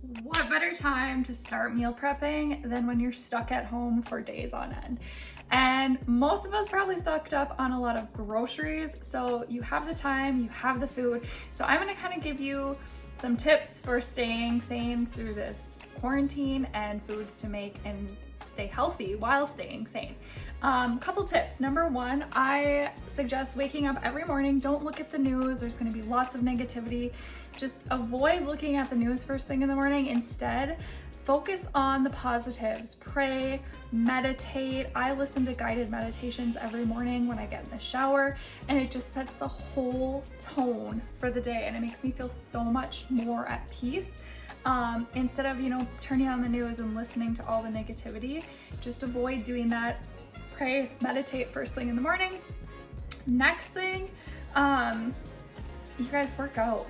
What better time to start meal prepping than when you're stuck at home for days on end? And most of us probably stocked up on a lot of groceries, so you have the time, you have the food. So I'm gonna kind of give you some tips for staying sane through this quarantine and foods to make and stay healthy while staying sane. Couple tips. Number one, I suggest waking up every morning. Don't look at the news. There's going to be lots of negativity. Just avoid looking at the news first thing in the morning. Instead, focus on the positives. Pray, meditate. I listen to guided meditations every morning when I get in the shower, and it just sets the whole tone for the day, and it makes me feel so much more at peace. Instead of, turning on the news and listening to all the negativity, just avoid doing that. Pray, meditate first thing in the morning. Next thing, you guys work out.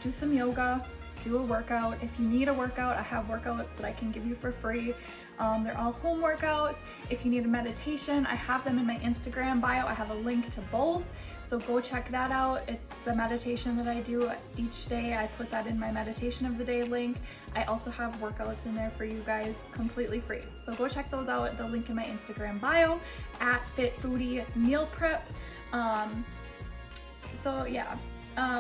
Do some yoga, do a workout. If you need a workout, I have workouts that I can give you for free. They're all home workouts. If you need a meditation, I have them in my Instagram bio. I have a link to both, so go check that out. It's the meditation that I do each day. I put that in my meditation of the day link. I also have workouts in there for you guys completely free. So go check those out at the link in my Instagram bio at FitFoodie Meal Prep.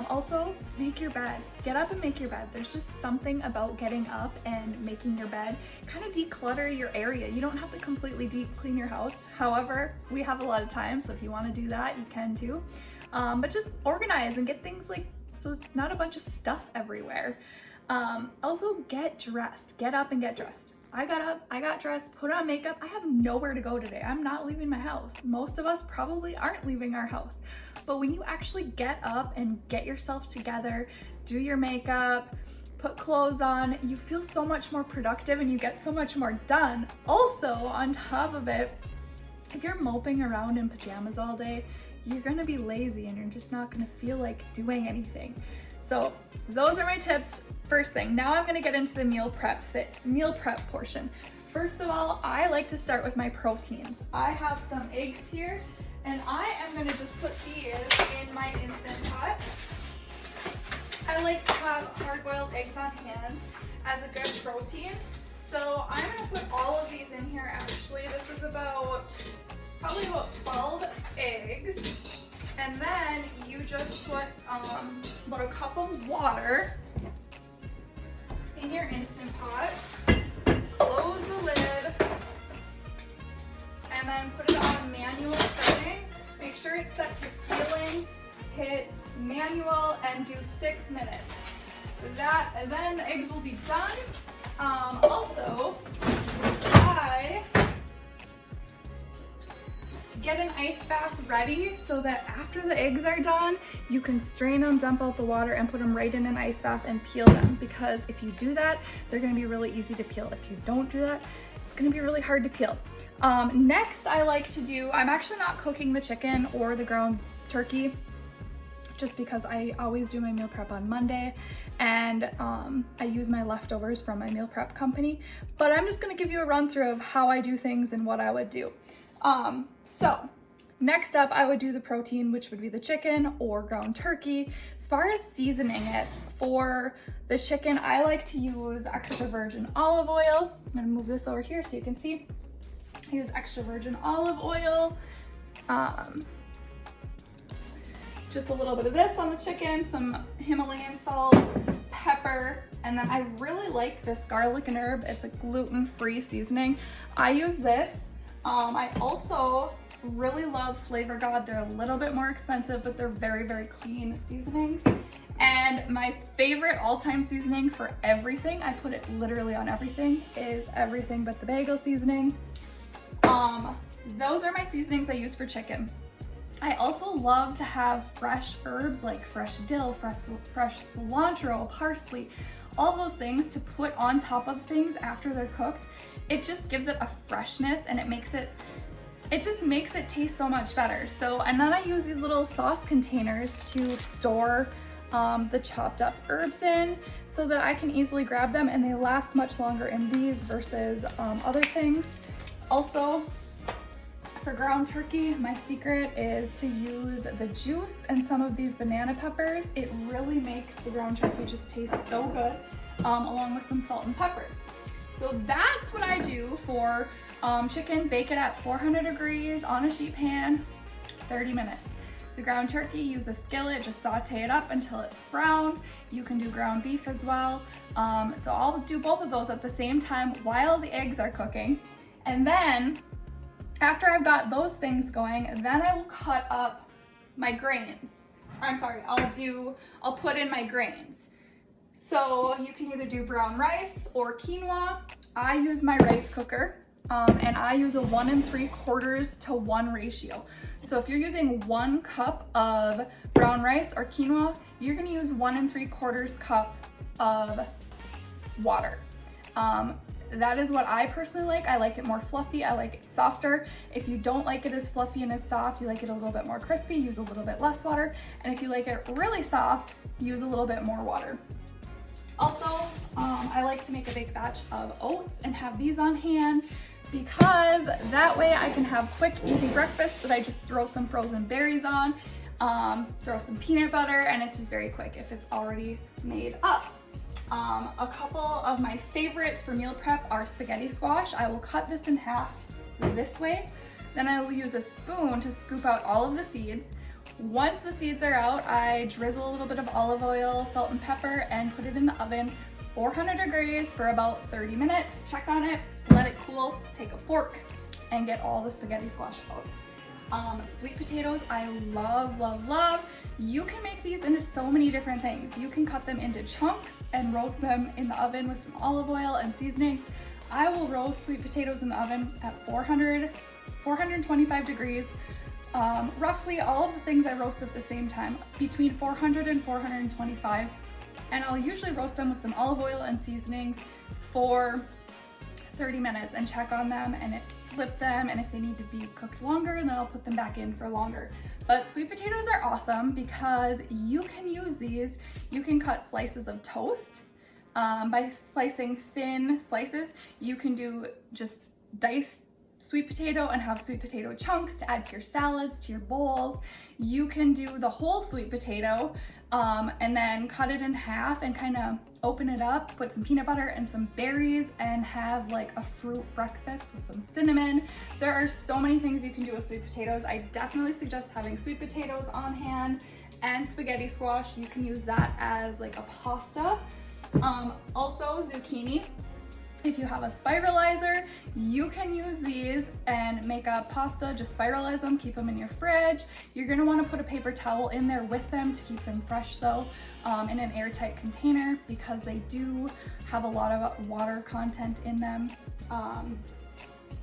Also make your bed. Get up and make your bed. There's just something about getting up and making your bed. Kind of declutter your area. You don't have to completely deep clean your house. However, we have a lot of time, so if you want to do that, you can too. But just organize and get things so it's not a bunch of stuff everywhere. Also get dressed. Get up and get dressed. I got up, I got dressed, put on makeup. I have nowhere to go today. I'm not leaving my house. Most of us probably aren't leaving our house. But when you actually get up and get yourself together, do your makeup, put clothes on, you feel so much more productive and you get so much more done. Also, on top of it, if you're moping around in pajamas all day, you're gonna be lazy and you're just not gonna feel like doing anything. So those are my tips. First thing, now I'm gonna get into the meal prep portion. First of all, I like to start with my proteins. I have some eggs here, and I am gonna just put these in my Instant Pot. I like to have hard-boiled eggs on hand as a good protein. So I'm gonna put all of these in here actually. This is probably about 12 eggs. And then you just put about a cup of water in your Instant Pot. Close the lid. And then put it on manual setting. Make sure it's set to sealing. Hit manual and do 6 minutes. Then the eggs will be done. Also, I get an ice bath ready so that after the eggs are done, you can strain them, dump out the water, and put them right in an ice bath and peel them. Because if you do that, they're gonna be really easy to peel. If you don't do that, it's gonna be really hard to peel. Next, I like to do, I'm actually not cooking the chicken or the ground turkey, just because I always do my meal prep on Monday, and I use my leftovers from my meal prep company. But I'm just gonna give you a run through of how I do things and what I would do. So next up, I would do the protein, which would be the chicken or ground turkey. As far as seasoning it, for the chicken, I like to use extra virgin olive oil. I'm gonna move this over here so you can see. I use extra virgin olive oil. Just a little bit of this on the chicken, some Himalayan salt, pepper, and then I really like this garlic and herb. It's a gluten-free seasoning. I use this. I also really love Flavor God. They're a little bit more expensive, but they're very, very clean seasonings. And my favorite all-time seasoning for everything, I put it literally on everything, is everything but the bagel seasoning. Those are my seasonings I use for chicken. I also love to have fresh herbs like fresh dill, fresh cilantro, parsley, all those things to put on top of things after they're cooked. It just gives it a freshness, and it just makes it taste so much better. So, and then I use these little sauce containers to store the chopped up herbs in so that I can easily grab them, and they last much longer in these versus other things. Also, for ground turkey, my secret is to use the juice and some of these banana peppers. It really makes the ground turkey just taste so good. along with some salt and pepper. So that's what I do for chicken. Bake it at 400 degrees on a sheet pan, 30 minutes. The ground turkey, use a skillet, just saute it up until it's brown. You can do ground beef as well. So I'll do both of those at the same time while the eggs are cooking. And then after I've got those things going, then I will cut up my grains. I'm sorry, I'll put in my grains. So you can either do brown rice or quinoa. I use my rice cooker, and I use a 1 3/4 to 1 ratio. So if you're using 1 cup of brown rice or quinoa, you're gonna use 1 3/4 cup of water. That is what I personally like. I like it more fluffy, I like it softer. If you don't like it as fluffy and as soft, you like it a little bit more crispy, use a little bit less water. And if you like it really soft, use a little bit more water. Also, I like to make a big batch of oats and have these on hand because that way I can have quick, easy breakfast that I just throw some frozen berries on, throw some peanut butter, and it's just very quick if it's already made up. A couple of my favorites for meal prep are spaghetti squash. I will cut this in half this way. Then I will use a spoon to scoop out all of the seeds. Once the seeds are out, I drizzle a little bit of olive oil, salt and pepper, and put it in the oven, 400 degrees for about 30 minutes. Check on it, let it cool, take a fork, and get all the spaghetti squash out. Sweet potatoes, I love, love, love. You can make these into so many different things. You can cut them into chunks and roast them in the oven with some olive oil and seasonings. I will roast sweet potatoes in the oven at 425 degrees. Roughly all of the things I roast at the same time, between 400 and 425. And I'll usually roast them with some olive oil and seasonings for 30 minutes and check on them and flip them, and if they need to be cooked longer, then I'll put them back in for longer. But sweet potatoes are awesome because you can use these. You can cut slices of toast by slicing thin slices. You can do just diced sweet potato and have sweet potato chunks to add to your salads, to your bowls. You can do the whole sweet potato and then cut it in half and kind of open it up, put some peanut butter and some berries, and have like a fruit breakfast with some cinnamon. There are so many things you can do with sweet potatoes. I definitely suggest having sweet potatoes on hand and spaghetti squash. You can use that as like a pasta. Also zucchini. If you have a spiralizer, you can use these and make a pasta, just spiralize them, keep them in your fridge. You're gonna wanna put a paper towel in there with them to keep them fresh though, in an airtight container because they do have a lot of water content in them.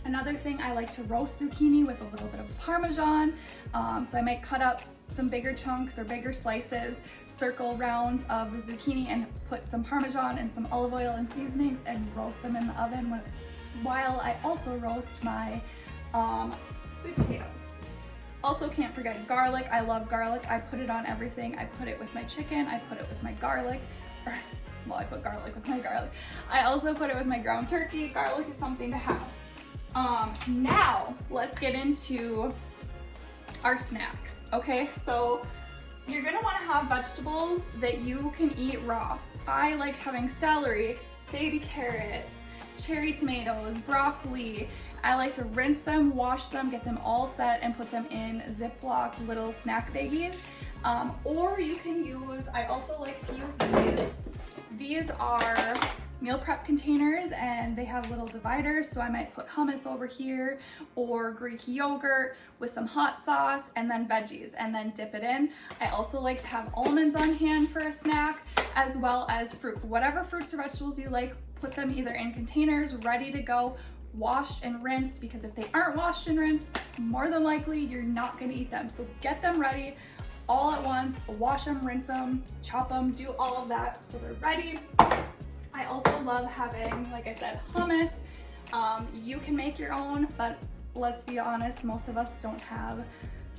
Another thing, I like to roast zucchini with a little bit of Parmesan. So I might cut up some bigger chunks or bigger slices, circle rounds of the zucchini and put some Parmesan and some olive oil and seasonings and roast them in the oven while I also roast my sweet potatoes. Also can't forget garlic. I love garlic. I put it on everything. I put it with my chicken. I put it with my garlic. Well, I put garlic with my garlic. I also put it with my ground turkey. Garlic is something to have. Now let's get into our snacks. Okay, so you're gonna wanna have vegetables that you can eat raw. I like having celery, baby carrots, cherry tomatoes, broccoli. I like to rinse them, wash them, get them all set, and put them in Ziploc little snack baggies. Or you can use, I also like to use these. These are meal prep containers and they have little dividers, so I might put hummus over here or Greek yogurt with some hot sauce and then veggies and then dip it in. I also like to have almonds on hand for a snack, as well as fruit. Whatever fruits or vegetables you like, put them either in containers ready to go, washed and rinsed, because if they aren't washed and rinsed, more than likely you're not gonna eat them. So get them ready all at once, wash them, rinse them, chop them, do all of that so they're ready. I also love having, like I said, hummus. You can make your own, but let's be honest, most of us don't have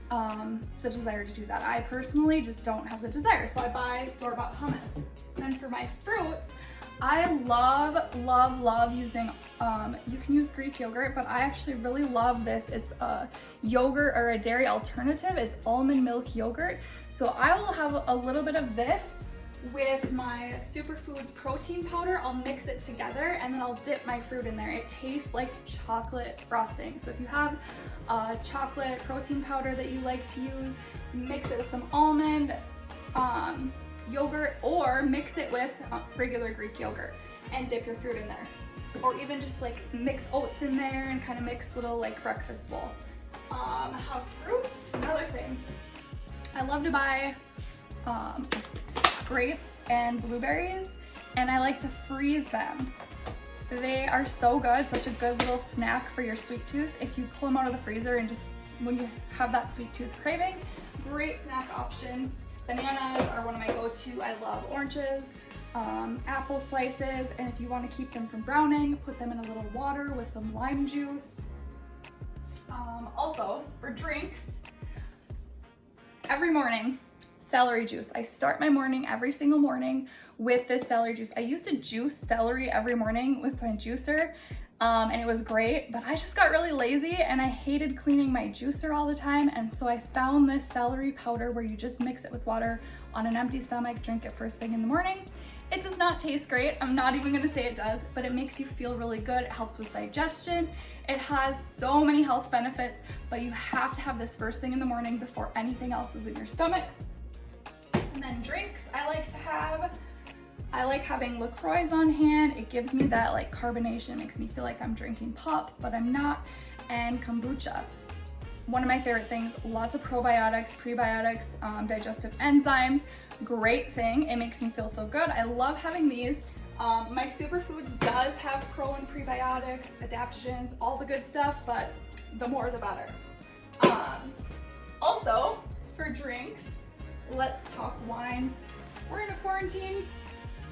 the desire to do that. I personally just don't have the desire, so I buy store-bought hummus. And for my fruits, I love using, you can use Greek yogurt, but I actually really love this. It's a yogurt or a dairy alternative. It's almond milk yogurt. So I will have a little bit of this with my Superfoods protein powder, I'll mix it together and then I'll dip my fruit in there. It tastes like chocolate frosting. So if you have a chocolate protein powder that you like to use, mix it with some almond yogurt, or mix it with regular Greek yogurt and dip your fruit in there. Or even just like mix oats in there and kind of mix little like breakfast bowl. Have fruit. Another thing, I love to buy grapes and blueberries, and I like to freeze them. They are so good, such a good little snack for your sweet tooth. If you pull them out of the freezer and just when you have that sweet tooth craving, great snack option. Bananas are one of my go-to. I love oranges, apple slices, and if you want to keep them from browning, put them in a little water with some lime juice. Also, for drinks, every morning, celery juice. I start my morning every single morning with this celery juice. I used to juice celery every morning with my juicer, and it was great, but I just got really lazy and I hated cleaning my juicer all the time, and so I found this celery powder where you just mix it with water on an empty stomach, drink it first thing in the morning. It does not taste great. I'm not even gonna say it does, but it makes you feel really good. It helps with digestion. It has so many health benefits, but you have to have this first thing in the morning before anything else is in your stomach. And then drinks, I like having LaCroix on hand. It gives me that like carbonation, makes me feel like I'm drinking pop, but I'm not. And kombucha. One of my favorite things, lots of probiotics, prebiotics, digestive enzymes, great thing. It makes me feel so good. I love having these. My Superfoods does have pro and prebiotics, adaptogens, all the good stuff, but the more the better. Also, for drinks, let's talk wine. We're in a quarantine.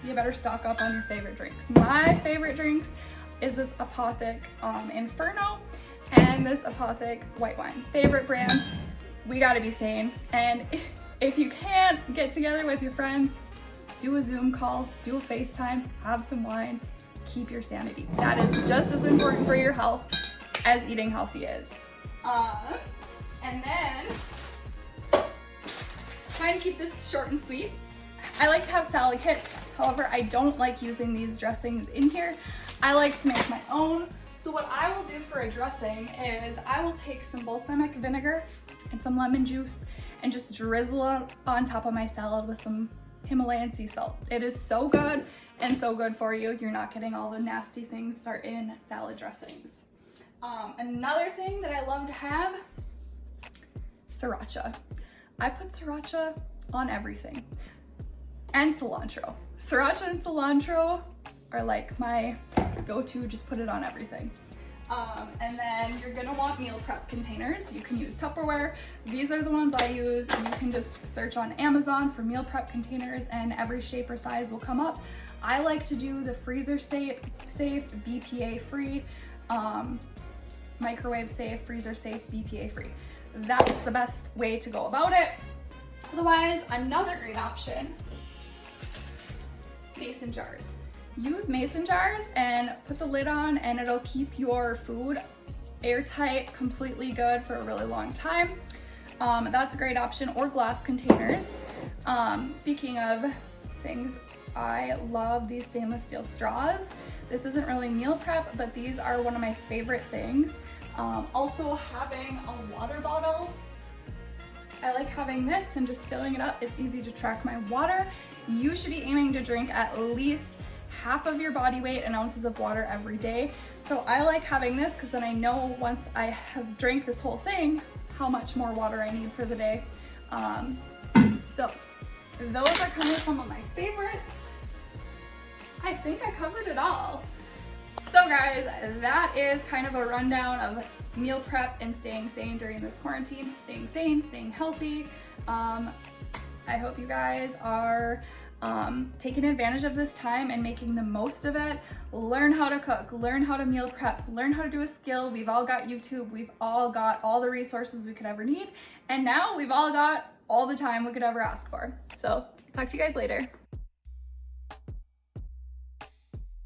You better stock up on your favorite drinks. My favorite drinks is this Apothic Inferno and this Apothic white wine. Favorite brand, we gotta be sane. And if you can't get together with your friends, do a Zoom call, do a FaceTime, have some wine, keep your sanity. That is just as important for your health as eating healthy is. And then, trying to keep this short and sweet, I like to have salad kits. However, I don't like using these dressings in here. I like to make my own. So what I will do for a dressing is I will take some balsamic vinegar and some lemon juice and just drizzle it on top of my salad with some Himalayan sea salt. It is so good and so good for you. You're not getting all the nasty things that are in salad dressings. Another thing that I love to have, sriracha. I put sriracha on everything. And cilantro. Sriracha and cilantro are like my go-to, just put it on everything. And then you're gonna want meal prep containers. You can use Tupperware. These are the ones I use. You can just search on Amazon for meal prep containers and every shape or size will come up. I like to do the freezer safe, BPA free, microwave safe, freezer safe, BPA free. That's the best way to go about it. Otherwise, another great option, mason jars. Use mason jars and put the lid on and it'll keep your food airtight, completely good for a really long time. That's a great option, or glass containers. Speaking of things, I love these stainless steel straws. This isn't really meal prep, but these are one of my favorite things. Also having a water bottle. I like having this and just filling it up. It's easy to track my water. You should be aiming to drink at least half of your body weight in ounces of water every day. So I like having this because then I know once I have drank this whole thing, how much more water I need for the day. So those are kind of some of my favorites. I think I covered it all. So guys, that is kind of a rundown of meal prep and staying sane during this quarantine. Staying sane, staying healthy. I hope you guys are taking advantage of this time and making the most of it. Learn how to cook, learn how to meal prep, learn how to do a skill. We've all got YouTube, we've all got all the resources we could ever need, and now we've all got all the time we could ever ask for. So talk to you guys later.